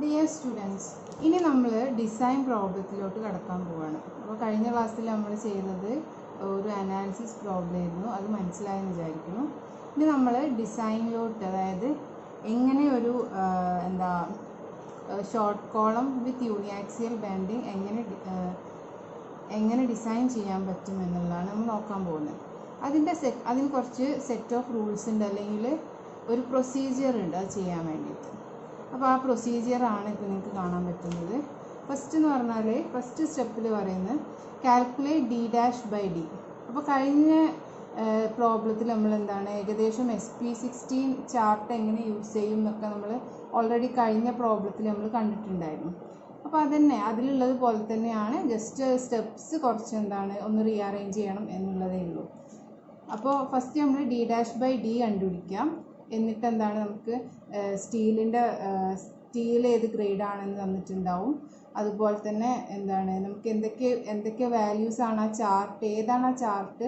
Dear students, ഇനി നമ്മൾ design പ്രോബ്ലത്തിലോട്ട് കടക്കാൻ പോവുകയാണ്. അപ്പോൾ കഴിഞ്ഞ ക്ലാസ്സിൽ നമ്മൾ ചെയ്തത് ഒരു അനാലിസിസ് പ്രോബ്ലം ആയിരുന്നു, അത് മനസ്സിലായെന്ന് വിചാരിക്കുന്നു. ഇനി നമ്മൾ ഡിസൈനിലോട്ട്, അതായത് എങ്ങനെ ഒരു ഷോർട്ട് കോളം വിത്ത് യൂണിയാക്സിയൽ ബാൻഡിങ് എങ്ങനെ ഡിസൈൻ ചെയ്യാൻ പറ്റും എന്നുള്ളതാണ് നമ്മൾ നോക്കാൻ പോകുന്നത്. അതിന് കുറച്ച് സെറ്റ് ഓഫ് റൂൾസ് ഉണ്ട്, അല്ലെങ്കിൽ ഒരു പ്രൊസീജിയർ ഉണ്ട് അത് ചെയ്യാൻ വേണ്ടിയിട്ട്. അപ്പോൾ ആ പ്രൊസീജിയറാണ് ഇപ്പോൾ നിങ്ങൾക്ക് കാണാൻ പറ്റുന്നത്. ഫസ്റ്റ് എന്ന് പറഞ്ഞാൽ ഫസ്റ്റ് സ്റ്റെപ്പിൽ പറയുന്നത് കാൽക്കുലേറ്റ് d'/d. അപ്പോൾ കഴിഞ്ഞ പ്രോബ്ലത്തിൽ നമ്മൾ ഏകദേശം SP16 ചാർട്ട് എങ്ങനെ യൂസ് ചെയ്യും എന്നൊക്കെ നമ്മൾ ഓൾറെഡി കഴിഞ്ഞ പ്രോബ്ലത്തിൽ നമ്മൾ കണ്ടിട്ടുണ്ടായിരുന്നു. അപ്പോൾ അതന്നെ അതിലുള്ളത് പോലെ തന്നെയാണ്, ജസ്റ്റ് സ്റ്റെപ്സ് കുറച്ച് ഒന്ന് റീഅറേഞ്ച് ചെയ്യണം എന്നുള്ളതേ ഉള്ളൂ. അപ്പോൾ ഫസ്റ്റ് നമ്മൾ d'/d കണ്ടുപിടിക്കാം. എന്നിട്ട് നമുക്ക് സ്റ്റീൽ ഏത് ഗ്രേഡാണെന്ന് തന്നിട്ടുണ്ടാവും. അതുപോലെ തന്നെ നമുക്ക് എന്തൊക്കെ വാല്യൂസ് ആണ് ആ ചാർട്ട്, ഏതാണ് ആ ചാർട്ട്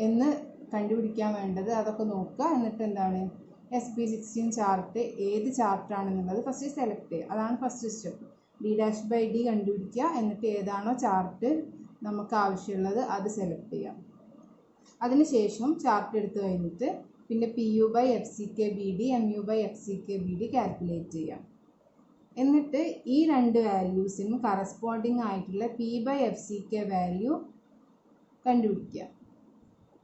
എന്ന് കണ്ടുപിടിക്കാൻ വേണ്ടത്, അതൊക്കെ നോക്കുക. എന്നിട്ട് SP16 ചാർട്ട് ഏത് ചാർട്ടാണെന്നുള്ളത് ഫസ്റ്റ് സെലക്ട് ചെയ്യുക. അതാണ് ഫസ്റ്റ് സ്റ്റെപ്പ്. d'/d കണ്ടുപിടിക്കുക. എന്നിട്ട് ഏതാണോ ചാർട്ട് നമുക്ക് ആവശ്യമുള്ളത് അത് സെലക്ട് ചെയ്യാം. അതിനുശേഷം ചാർട്ട് എടുത്തു കഴിഞ്ഞിട്ട് പിന്നെ PU/FCK/BD, MU/FCK/BD കാൽക്കുലേറ്റ് ചെയ്യാം. എന്നിട്ട് ഈ രണ്ട് വാല്യൂസിനും കറസ്പോണ്ടിങ് ആയിട്ടുള്ള P/FCK വാല്യൂ കണ്ടുപിടിക്കുക.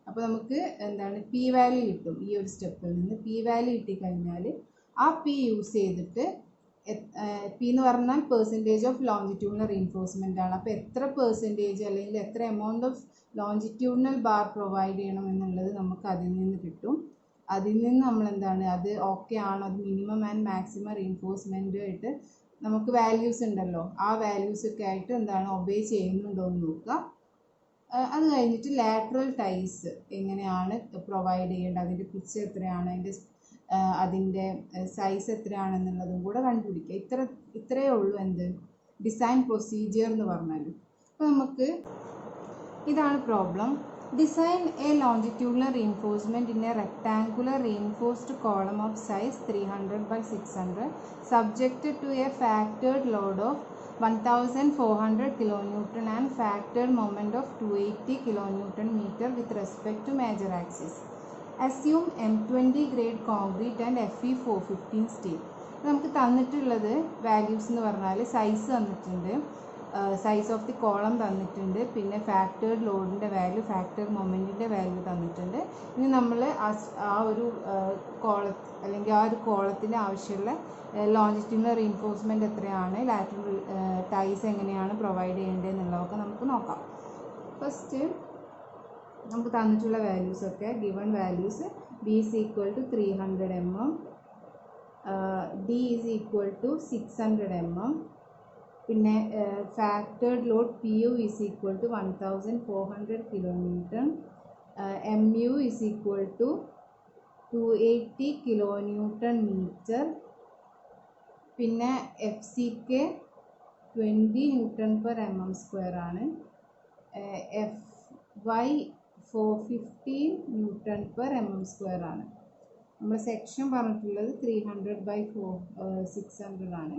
അപ്പോൾ നമുക്ക് P വാല്യൂ കിട്ടും. ഈ ഒരു സ്റ്റെപ്പിൽ നിന്ന് P വാല്യൂ കിട്ടിക്കഴിഞ്ഞാൽ ആ P യൂസ് ചെയ്തിട്ട് P എന്ന് പറഞ്ഞാൽ പെർസെൻറ്റേജ് ഓഫ് ലോഞ്ചിറ്റ്യൂഡിനൽ റീഇൻഫോഴ്സ്മെൻ്റ് ആണ്. അപ്പോൾ എത്ര പെർസെൻറ്റേജ് അല്ലെങ്കിൽ എത്ര amount of longitudinal bar provide ചെയ്യണം എന്നുള്ളത് നമുക്ക് അതിൽ നിന്ന് കിട്ടും. അതിൽ നിന്ന് നമ്മൾ അത് ഓക്കെ ആണോ, അത് മിനിമം ആൻഡ് മാക്സിമം റീഇൻഫോഴ്സ്മെൻറ്റ് ആയിട്ട് നമുക്ക് വാല്യൂസ് ഉണ്ടല്ലോ, ആ വാല്യൂസൊക്കെ ആയിട്ട് ഒബേ ചെയ്യുന്നുണ്ടോ എന്ന് നോക്കുക. അത് കഴിഞ്ഞിട്ട് ലാറ്ററൽ ടൈസ് എങ്ങനെയാണ് പ്രൊവൈഡ് ചെയ്യേണ്ടത്, അതിൻ്റെ പിച്ച് എത്രയാണ്, അതിൻ്റെ സൈസ് എത്രയാണെന്നുള്ളതും കൂടെ കണ്ടുപിടിക്കുക. ഇത്രയേ ഉള്ളൂ ഡിസൈൻ പ്രൊസീജിയർ എന്ന് പറഞ്ഞാൽ. അപ്പോൾ നമുക്ക് ഇതാണ് problem. Design a longitudinal reinforcement in a rectangular reinforced column of size 300/600 subjected to a factored load of 1400 kN and factored moment of 280 kN with respect to major axis. Assume M20 grade concrete and Fe415 steel. നമുക്ക് തന്നിട്ടുള്ളത് values എന്ന് പറഞ്ഞാൽ size തന്നിട്ടുണ്ട്, size of the column തന്നിട്ടുണ്ട്, പിന്നെ factored ലോഡിൻ്റെ value, factored മൊമെൻറ്റിൻ്റെ value തന്നിട്ടുണ്ട്. ഇനി നമ്മൾ ആ ഒരു അല്ലെങ്കിൽ ആ ഒരു കോളത്തിന് ആവശ്യമുള്ള ലോഞ്ചിറ്റ്യൂഡിനൽ റീഇൻഫോഴ്സ്മെൻറ്റ് എത്രയാണ്, ലാറ്ററൽ ടൈസ് എങ്ങനെയാണ് പ്രൊവൈഡ് ചെയ്യേണ്ടത് എന്നുള്ളതൊക്കെ നമുക്ക് നോക്കാം. ഫസ്റ്റ് നമുക്ക് തന്നിട്ടുള്ള വാല്യൂസൊക്കെ given values. B is equal to 300 mm, D is equal to 600 mm, പിന്നെ factored load PU is equal to 1400 kN, MU is equal to 280 kN/meter, പിന്നെ FCK 20 N/mm² ആണ്, FY 415 N/mm² ആണ്. നമ്മൾ സെക്ഷൻ പറഞ്ഞിട്ടുള്ളത് 300/600 ആണ്.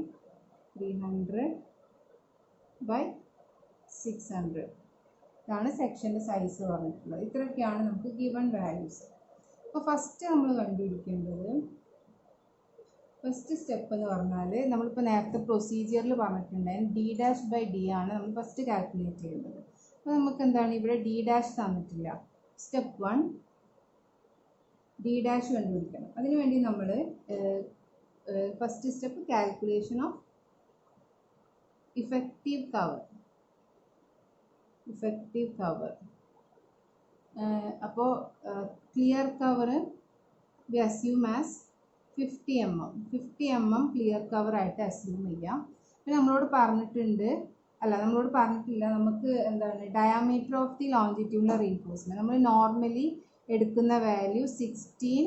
300/600 ഇതാണ് സെക്ഷൻ്റെ സൈസ് പറഞ്ഞിട്ടുള്ളത്. ഇത്രയൊക്കെയാണ് നമുക്ക് ഗിവൺ വാല്യൂസ്. അപ്പോൾ ഫസ്റ്റ് നമ്മൾ കണ്ടുപിടിക്കേണ്ടത്, ഫസ്റ്റ് സ്റ്റെപ്പ് എന്ന് പറഞ്ഞാൽ നമ്മളിപ്പോൾ നേരത്തെ പ്രൊസീജിയറിൽ പറഞ്ഞിട്ടുണ്ടായിരുന്നു d'/d ആണ് നമ്മൾ ഫസ്റ്റ് കാൽക്കുലേറ്റ് ചെയ്യേണ്ടത്. അപ്പോൾ നമുക്ക് ഇവിടെ d' തന്നിട്ടില്ല. സ്റ്റെപ്പ് 1 d' കണ്ടുപിടിക്കണം. അതിനുവേണ്ടി നമ്മൾ first step calculation of effective cover. അപ്പോൾ clear cover we assume as 50 mm clear cover ആയിട്ട് അസ്യൂം ചെയ്യാം. പിന്നെ നമ്മളോട് പറഞ്ഞിട്ടില്ല നമുക്ക് diameter of the longitudinal reinforcement നമ്മൾ നോർമലി എടുക്കുന്ന വാല്യൂ 16,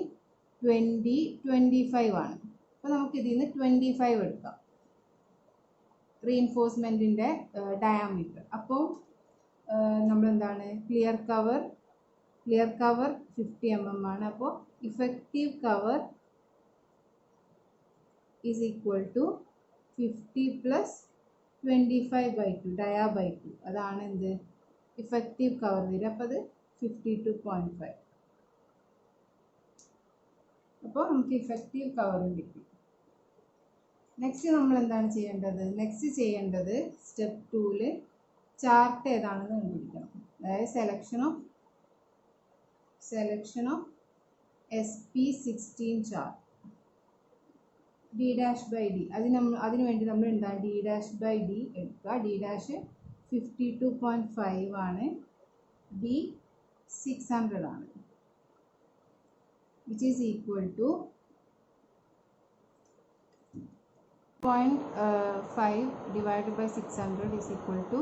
20, 25 ആണ്. അപ്പോൾ നമുക്ക് ഇതിൽ നിന്ന് 25 എടുക്കാം, റീഇൻഫോഴ്സ്മെൻറ്റിൻ്റെ ഡയാമീറ്റർ. അപ്പോൾ നമ്മൾ ക്ലിയർ കവർ 50 mm ആണ്. അപ്പോൾ effective cover is equal to 50 plus 25/2 dia/2 അതാണ് എന്ത് ഇഫക്റ്റീവ് കവർ വരിക. അപ്പോൾ അത് 52.5. അപ്പോൾ നമുക്ക് ഇഫക്റ്റീവ് കവറും കിട്ടി. നെക്സ്റ്റ് നമ്മൾ എന്താണ് ചെയ്യേണ്ടത്? നെക്സ്റ്റ് ചെയ്യേണ്ടത് സ്റ്റെപ്പ് 2-ൽ ചാർട്ട് ഏതാണെന്ന് കണ്ടുപിടിക്കണം. അതായത് selection of SP16 chart D'/D. അതിന് വേണ്ടി നമ്മൾ എന്താണ് D'/D എടുക്കുക. D' 52.5 ആണ്, D 600 ആണ്, which is equal to 0.5 divided by 600 is equal to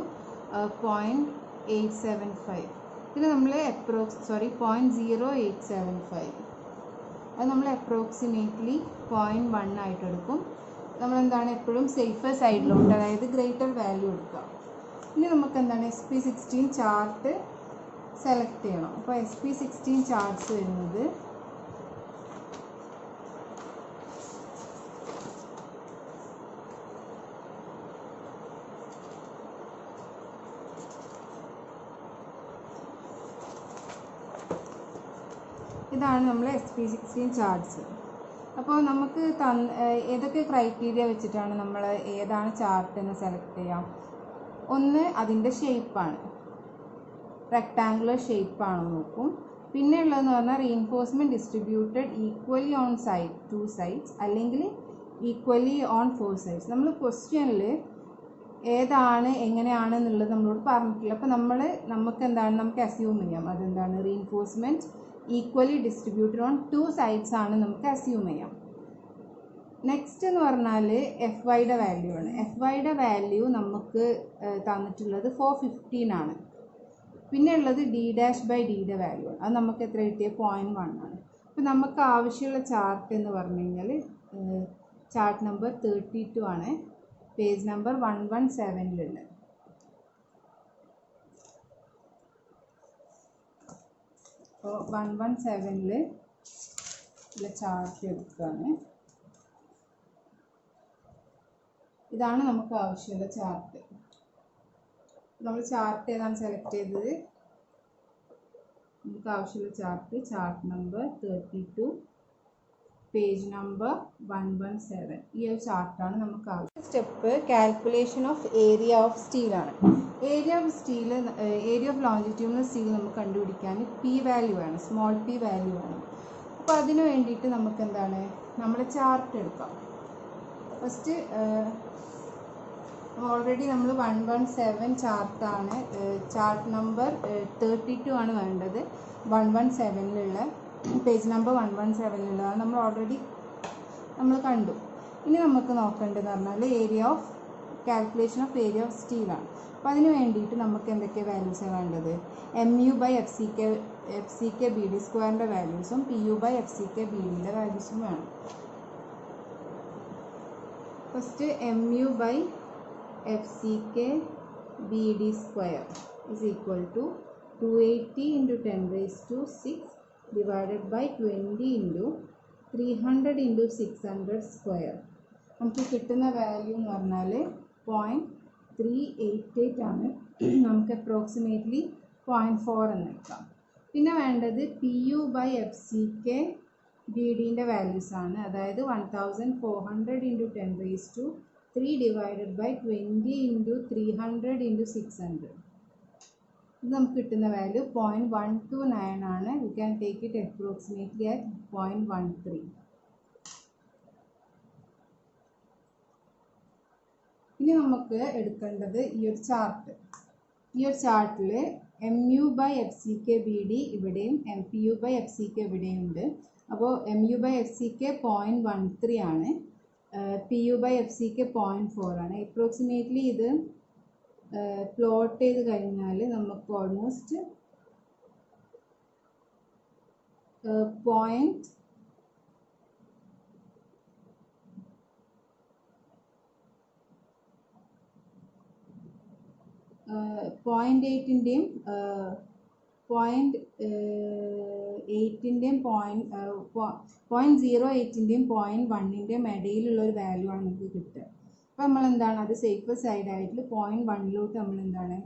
0.875. ഇതിന് നമ്മൾ 0.0875. അത് നമ്മൾ അപ്രോക്സിമേറ്റ്ലി 0.1 ആയിട്ട് എടുക്കും. നമ്മളെന്താണ് എപ്പോഴും സേഫർ സൈഡിലോട്ട്, അതായത് ഗ്രേറ്റർ വാല്യൂ എടുക്കുക. ഇനി നമുക്ക് എന്താണ് SP16 ചാർട്ട് സെലക്ട് ചെയ്യണം. അപ്പോൾ SP16 ചാർട്ട്സ് വരുന്നത് ഇതാണ് നമ്മൾ SP16 ചാർട്ട്സ്. അപ്പോൾ നമുക്ക് ഏതൊക്കെ ക്രൈറ്റീരിയ വെച്ചിട്ടാണ് നമ്മൾ ഏതാണ് ചാർട്ട് എന്ന് സെലക്ട് ചെയ്യാം? ഒന്ന് അതിൻ്റെ ഷേപ്പാണ്, റെക്ടാങ്കുലർ ഷേപ്പാണോ നോക്കും. പിന്നെ ഉള്ളതെന്ന് പറഞ്ഞാൽ reinforcement distributed equally on two sides അല്ലെങ്കിൽ ഈക്വലി ഓൺ 4 സൈഡ്സ്. നമ്മൾ ക്വസ്റ്റ്യനിൽ ഏതാണ് എങ്ങനെയാണ് എന്നുള്ളത് നമ്മളോട് പറഞ്ഞിട്ടില്ല. അപ്പോൾ നമുക്ക് അസ്യൂം ചെയ്യാം അതെന്താണ് reinforcement equally distributed on 2 sides ആണ് നമുക്ക് അസ്യൂം ചെയ്യാം. നെക്സ്റ്റ് എന്ന് പറഞ്ഞാൽ FYയുടെ വാല്യൂ ആണ്. FYയുടെ വാല്യൂ നമുക്ക് തന്നിട്ടുള്ളത് 415 ആണ്. പിന്നെ ഉള്ളത് D'/Dയുടെ വാല്യൂ ആണ്. അത് നമുക്ക് എത്ര കിട്ടിയ 0.1 ആണ്. അപ്പോൾ നമുക്ക് ആവശ്യമുള്ള ചാർട്ട് എന്ന് പറഞ്ഞു കഴിഞ്ഞാൽ ചാർട്ട് നമ്പർ 32 ആണ്, പേജ് നമ്പർ 117 അപ്പോൾ 117 ചാർട്ട് എടുക്കുകയാണ്. ഇതാണ് നമുക്ക് ആവശ്യമുള്ള ചാർട്ട്. നമ്മൾ ചാർട്ട് ഏതാണ് സെലക്ട് ചെയ്തത്? നമുക്ക് ആവശ്യമുള്ള ചാർട്ട് നമ്പർ 32, പേജ് നമ്പർ 117. ഈ ഒരു ചാർട്ടാണ് നമുക്ക് ആവശ്യം. Step calculation of area of സ്റ്റീലാണ്. ഏരിയ ഓഫ് ലോഞ്ചിറ്റ്യൂഡിനൽ സ്റ്റീൽ നമുക്ക് കണ്ടുപിടിക്കാൻ P വാല്യൂ ആണ്, സ്മോൾ p വാല്യൂ ആണ്. അപ്പോൾ അതിന് വേണ്ടിയിട്ട് നമുക്ക് എന്താണ് നമ്മുടെ ചാർട്ട് എടുക്കാം. ഫസ്റ്റ് ഓൾറെഡി നമ്മൾ 117 ചാർട്ടാണ്, ചാർട്ട് നമ്പർ 32 ആണ് വേണ്ടത്. 117 പേജ് നമ്പർ 117 നമ്മൾ ഓൾറെഡി കണ്ടു. ഇനി നമുക്ക് നോക്കേണ്ടതെന്ന് പറഞ്ഞാൽ കാൽക്കുലേഷൻ ഓഫ് ഏരിയ ഓഫ് സ്റ്റീലാണ്. അപ്പോൾ അതിന് വേണ്ടിയിട്ട് നമുക്ക് എന്തൊക്കെ വാല്യൂസാണ് വേണ്ടത്? MU/FCK BD സ്ക്വയറിൻ്റെ വാല്യൂസും PU/FCK BDയുടെ വാല്യൂസും വേണം. First MU/FCK BD square is equal to 280 into 10⁻⁶ divided by 20 into 300 into 600 square. നമുക്ക് കിട്ടുന്ന വാല്യൂ എന്ന് പറഞ്ഞാൽ 0.388 ആണ്. നമുക്ക് അപ്രോക്സിമേറ്റ്ലി 0.4 എന്ന് എടുക്കാം. പിന്നെ വേണ്ടത് PU/FCK BDൻ്റെ വാല്യൂസ് ആണ്. അതായത് 1400 into 10⁻³ divided by 20 into 300 into 600. ഇത് നമുക്ക് കിട്ടുന്ന വാല്യൂ 0.129 ആണ്. We can take it approximately at 0.13. ഇനി നമുക്ക് എടുക്കേണ്ടത് ഈ ഒരു ചാർട്ടിൽ MU/FCK BD ഇവിടെയും PU/FCK ഇവിടെയും ഉണ്ട്. അപ്പോൾ MU/FCK 0.13 ആണ്, PU/FCK 0.4 ആണ്. അപ്രോക്സിമേറ്റ്ലി ഇത് പ്ലോട്ട് ചെയ്ത് കഴിഞ്ഞാൽ നമുക്ക് ഓൾമോസ്റ്റ് 0.8ൻ്റെയും 0.8ൻ്റെയും 0.08ൻ്റെയും 0.1ൻ്റെയും ഇടയിലുള്ള ഒരു വാല്യൂ ആണ് നമുക്ക് കിട്ടുക. അപ്പോൾ നമ്മൾ എന്താണ് അത് സേഫ് സൈഡായിട്ട് 0.1 നമ്മൾ എന്താണ്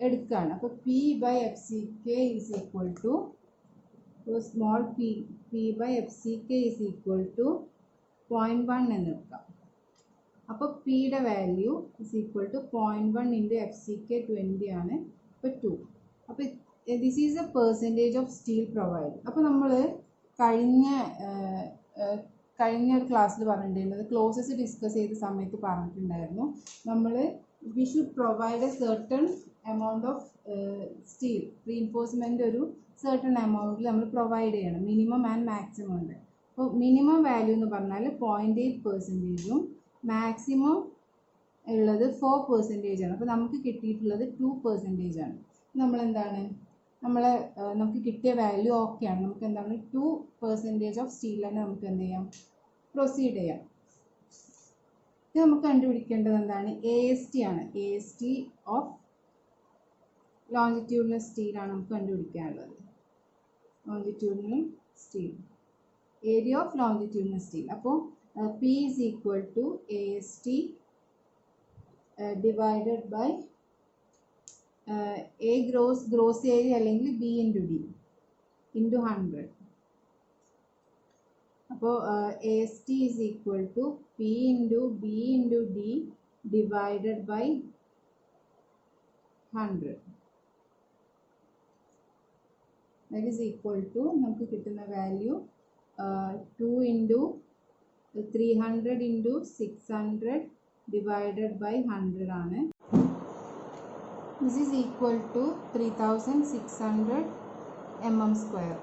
എടുക്കുകയാണ്. അപ്പോൾ P/FCK is equal to small P/FCK is equal to 0.1 എന്ന് എടുക്കാം. അപ്പോൾ പിയുടെ value is equal to 0.1 into FCK 20 ആണ്. അപ്പോൾ 2. അപ്പോൾ this is a percentage of steel provide. അപ്പോൾ നമ്മൾ കഴിഞ്ഞ ഒരു ക്ലാസ്സിൽ പറഞ്ഞിട്ടുണ്ടായിരുന്നത് ക്ലോസസ് ഡിസ്കസ് ചെയ്ത സമയത്ത് പറഞ്ഞിട്ടുണ്ടായിരുന്നു നമ്മൾ we should provide A certain amount of steel reinforcement ഒരു സർട്ടൺ എമൗണ്ടിൽ നമ്മൾ പ്രൊവൈഡ് ചെയ്യണം, മിനിമം ആൻഡ് മാക്സിമം ഉണ്ട്. അപ്പോൾ മിനിമം വാല്യൂ എന്ന് പറഞ്ഞാൽ 0.8%, മാക്സിമം ഉള്ളത് 4% ആണ്. അപ്പോൾ നമുക്ക് കിട്ടിയിട്ടുള്ളത് 2% ആണ്. നമ്മളെന്താണ് നമുക്ക് കിട്ടിയ വാല്യൂ ഓക്കെയാണ്. നമുക്ക് എന്താണ് 2% ഓഫ് സ്റ്റീൽ തന്നെ നമുക്ക് എന്ത് ചെയ്യാം, പ്രൊസീഡ് ചെയ്യാം. ഇത് നമുക്ക് കണ്ടുപിടിക്കേണ്ടത് എന്താണ്, AST ആണ്. AST ഓഫ് ലോഞ്ചിറ്റ്യൂഡിനൽ സ്റ്റീലാണ് നമുക്ക് കണ്ടുപിടിക്കാനുള്ളത്. Longitudinal steel, area of longitudinal steel. അപ്പോൾ P is equal to AST divided by A gross area അല്ലെങ്കിൽ B ഇൻറ്റു D ഇൻറ്റു 100. അപ്പോൾ AST is equal to P into B into D divided by 100. That is equal to നമുക്ക് കിട്ടുന്ന value 2 into 300 into 600 divided by 100 ആണ്. This is equal to 3600 mm².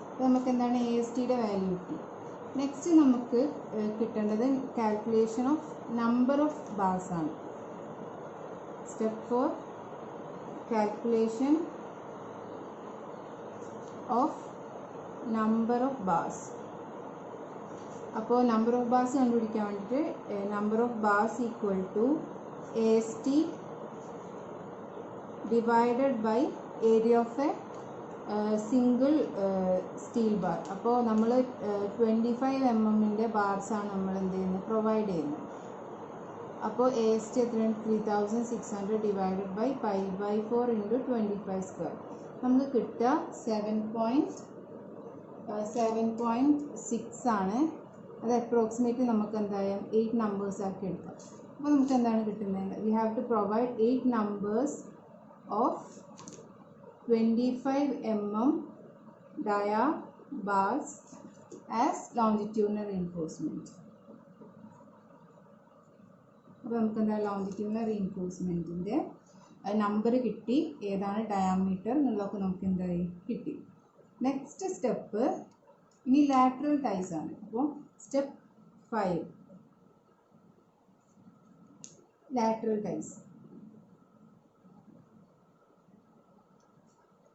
അപ്പോൾ നമുക്ക് എന്താണ് ASTയുടെ value കിട്ടി. Next നമുക്ക് കിട്ടേണ്ടത് calculation of number of bars ആണ്. Step 4 calculation of number of bars. അപ്പോൾ നമ്പർ ഓഫ് ബാർസ് കണ്ടുപിടിക്കാൻ വേണ്ടിയിട്ട് number of bars equal to AST divided by area of a single steel bar. അപ്പോൾ നമ്മൾ 25 mm ബാർസാണ് നമ്മൾ എന്ത് ചെയ്യുന്നത്, പ്രൊവൈഡ് ചെയ്യുന്നത്. അപ്പോൾ AST എത്രയാണ്, 3600 ഡിവൈഡഡ് ബൈ 5/4 ഇൻറ്റു 25². നമുക്ക് കിട്ടുക 7.6 ആണ്. അത് അപ്രോക്സിമേറ്റ്ലി നമുക്ക് എന്തായാലും 8 നമ്പേഴ്സ് ആക്കി എടുക്കാം. അപ്പോൾ നമുക്ക് എന്താണ് കിട്ടുന്നത്, we have to provide 8 numbers of 25 mm dia bars as longitudinal reinforcement. അപ്പോൾ നമുക്ക് എന്താ ലോഞ്ചിറ്റ്യൂഡിനൽ റീഇൻഫോഴ്സ്മെൻറ്റിൻ്റെ നമ്പർ കിട്ടി, ഏതാണ് ഡയാമീറ്റർ എന്നുള്ളതൊക്കെ നമുക്ക് എന്തായി കിട്ടി. നെക്സ്റ്റ് സ്റ്റെപ്പ് ഇനി ലാറ്ററൽ ടൈസ് ആണ്. അപ്പോൾ സ്റ്റെപ്പ് 5 ലാറ്ററൽ ടൈസ്.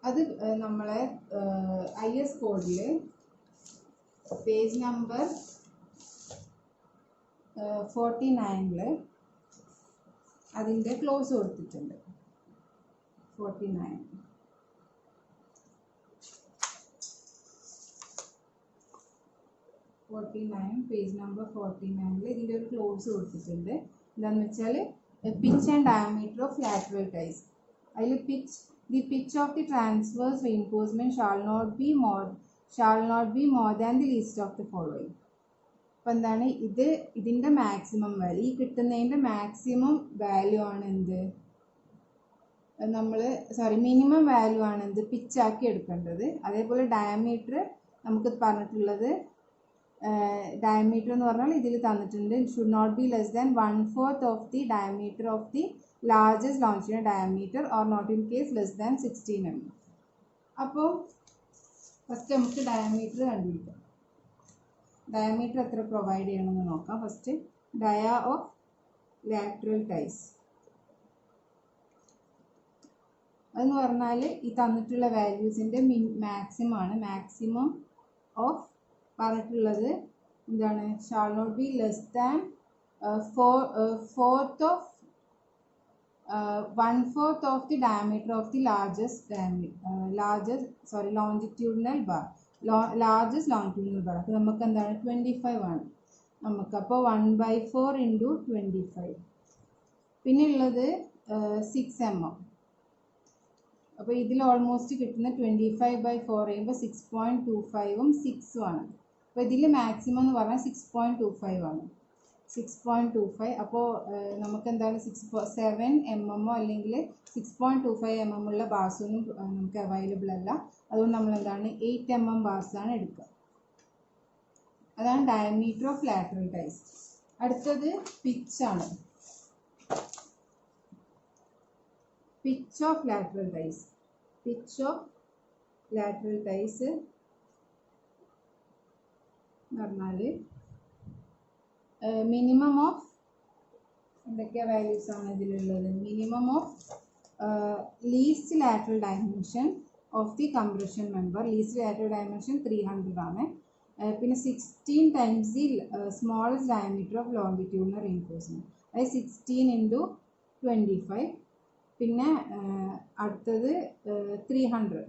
അത് നമ്മളെ IS കോഡിൽ പേജ് നമ്പർ 49 അതിൻ്റെ ക്ലോസ് കൊടുത്തിട്ടുണ്ട്. 49 പേജ് നമ്പർ 49 ഇതിൻ്റെ ഒരു ക്ലോസ് കൊടുത്തിട്ടുണ്ട്. എന്താണെന്ന് വെച്ചാൽ pitch and diameter of lateral ties. അതിൽ the pitch of the transverse reinforcement shall not be more than the least of the following. അപ്പോൾ എന്താണ് ഇതിൻ്റെ മാക്സിമം വാല്യൂ, ഈ കിട്ടുന്നതിൻ്റെ മാക്സിമം വാല്യൂ ആണ് എന്ത്, മിനിമം വാല്യൂ ആണ് എന്ത്, പിച്ചാക്കി എടുക്കേണ്ടത്. അതേപോലെ ഡയമീറ്റർ നമുക്ക് പറഞ്ഞിട്ടുള്ളത്, ഡയമീറ്റർ എന്ന് പറഞ്ഞാൽ ഇതിൽ തന്നിട്ടുണ്ട് should not be less than 1/4 of the diameter of the largest longitudinal diameter or not in case less than 16 mm. അപ്പോൾ ഫസ്റ്റ് നമുക്ക് ഡയമീറ്റർ കണ്ടുപിടിക്കാം. ഡയമീറ്റർ എത്ര പ്രൊവൈഡ് ചെയ്യണമെന്ന് നോക്കാം. First dia of lateral ties അതെന്ന് പറഞ്ഞാൽ ഈ തന്നിട്ടുള്ള വാല്യൂസിൻ്റെ മാക്സിമം ആണ്. മാക്സിമം ഓഫ് പറഞ്ഞിട്ടുള്ളത് എന്താണ്, shall not be less than 1/4 of the diameter of the longitudinal bar. അപ്പോൾ നമുക്ക് എന്താണ് 25 ആണ്. നമുക്ക്. അപ്പോൾ 1/4 ഇൻറ്റു 25. പിന്നെ ഉള്ളത് 6 mm. അപ്പോൾ ഇതിൽ ഓൾമോസ്റ്റ് കിട്ടുന്ന 25/4 ചെയ്യുമ്പോൾ 6.25ഉം 6ഉം ആണ്. അപ്പോൾ ഇതിൽ മാക്സിമം എന്ന് പറഞ്ഞാൽ 6.25 ആണ്. 6.25. അപ്പോൾ നമുക്ക് എന്താണ് 7 mm അല്ലെങ്കിൽ 6.25 mm ഉള്ള ബാർസൊന്നും നമുക്ക് അവൈലബിൾ അല്ല. അതുകൊണ്ട് നമ്മൾ എന്താണ് 8 mm ബാർസാണ് എടുക്കുക. അതാണ് ഡയമീറ്റർ ഓഫ് ലാറ്ററൽ ടൈസ്. അടുത്തത് പിച്ചാണ്. Pitch of lateral ties. Pitch of lateral ties എന്ന് പറഞ്ഞാൽ മിനിമം ഓഫ് എന്തൊക്കെ വാല്യൂസ് ആണ് ഇതിലുള്ളത്? Minimum of least lateral dimension of the compression member. Least lateral dimension 300 ആണ്. പിന്നെ 16 times the smallest diameter of longitudinal reinforcement. അതായത് 16 ഇൻറ്റു 25. പിന്നെ അടുത്തത് 300.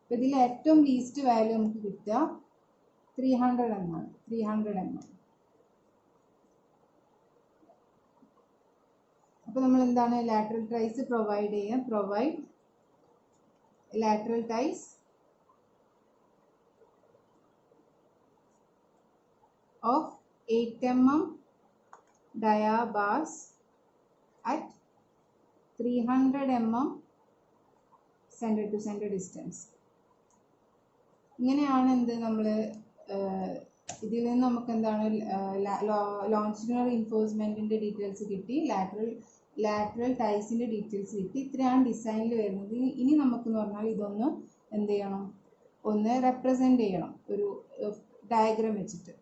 അപ്പോൾ ഇതിൽ ഏറ്റവും ലീസ്റ്റ് വാല്യൂ നമുക്ക് കിട്ടുക 300 എന്നാണ്. 300 mm. അപ്പോൾ നമ്മൾ എന്താണ് ലാറ്ററൽ ടൈസ് പ്രൊവൈഡ് ചെയ്യുക? Provide lateral ties of 8 mm dia bars at 300 mm center to center distance. ഇങ്ങനെയാണ് എന്ത് നമ്മൾ ഇതിൽ നിന്ന് നമുക്ക് എന്താണ് ലോഞ്ചിറ്റുഡിനൽ റീഇൻഫോഴ്സ്മെൻറ്റിൻ്റെ ഡീറ്റെയിൽസ് കിട്ടി, ലാറ്ററൽ ടൈസിൻ്റെ ഡീറ്റെയിൽസ് കിട്ടി. ഇത്രയാണ് ഡിസൈനിൽ വരുന്നത്. ഇനി നമുക്കെന്ന് പറഞ്ഞാൽ ഇതൊന്ന് എന്ത് ചെയ്യണം? ഒന്ന് റെപ്രസെൻ്റ് ചെയ്യണം ഒരു ഡയഗ്രാം വെച്ചിട്ട്.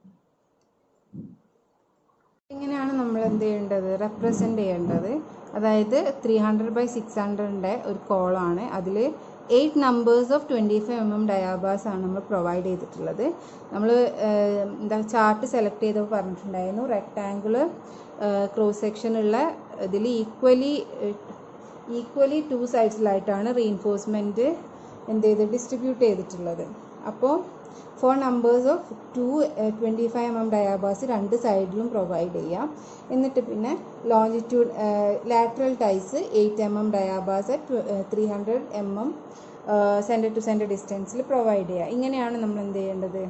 ഇങ്ങനെയാണ് നമ്മൾ എന്ത് ചെയ്യേണ്ടത്? റെപ്രസെൻ്റ് ചെയ്യേണ്ടത്. അതായത് 300/600ൻ്റെ ഒരു കോളാണ്. അതിൽ 8 നമ്പേഴ്സ് ഓഫ് 25 mm ഡയാബാസ് ആണ് നമ്മൾ പ്രൊവൈഡ് ചെയ്തിട്ടുള്ളത്. നമ്മൾ എന്താ ചാർട്ട് സെലക്ട് ചെയ്തപ്പോൾ പറഞ്ഞിട്ടുണ്ടായിരുന്നു റെക്ടാങ്കുലർ ക്രോസ് സെക്ഷനുള്ള ഇതിൽ ഈക്വലി 2 സൈഡ്സിലായിട്ടാണ് റീഇൻഫോഴ്സ്മെൻറ്റ് എന്ത് ചെയ്ത് ഡിസ്ട്രിബ്യൂട്ട് ചെയ്തിട്ടുള്ളത്. അപ്പോൾ 4 നമ്പേഴ്സ് ഓഫ് 25 mm ഡയാബാസ് 2 സൈഡിലും പ്രൊവൈഡ് ചെയ്യാം. എന്നിട്ട് പിന്നെ lateral ties 8 mm dia bars 300 mm centre to centre ഡിസ്റ്റൻസിൽ പ്രൊവൈഡ് ചെയ്യുക. ഇങ്ങനെയാണ് നമ്മൾ എന്ത് ചെയ്യേണ്ടത്?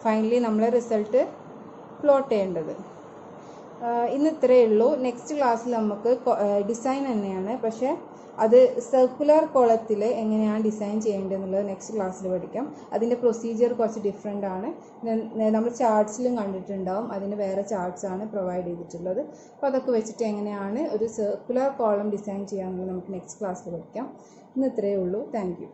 ഫൈനലി നമ്മൾ റിസൾട്ട് പ്ലോട്ട് ചെയ്യേണ്ടത്. ഇന്ന് ഇത്രയേ ഉള്ളൂ. നെക്സ്റ്റ് ക്ലാസ്സിൽ നമുക്ക് ഡിസൈൻ തന്നെയാണ്, പക്ഷേ അത് സർക്കുലർ കോളത്തിൽ എങ്ങനെയാണ് ഡിസൈൻ ചെയ്യേണ്ടതെന്നുള്ളത് നെക്സ്റ്റ് ക്ലാസ്സിൽ പഠിക്കാം. അതിൻ്റെ പ്രൊസീജിയർ കുറച്ച് ഡിഫറെൻ്റ് ആണ്. നമ്മൾ ചാർട്ട്സിലും കണ്ടിട്ടുണ്ടാവും. അതിന് വേറെ ചാർട്ട്സാണ് പ്രൊവൈഡ് ചെയ്തിട്ടുള്ളത്. അപ്പോൾ അതൊക്കെ വെച്ചിട്ട് എങ്ങനെയാണ് ഒരു സർക്കുലർ കോളം ഡിസൈൻ ചെയ്യാമെന്നുള്ളത് നമുക്ക് നെക്സ്റ്റ് ക്ലാസ്സിൽ പഠിക്കാം. ഇന്ന് ഇത്രയേ ഉള്ളൂ. Thank you.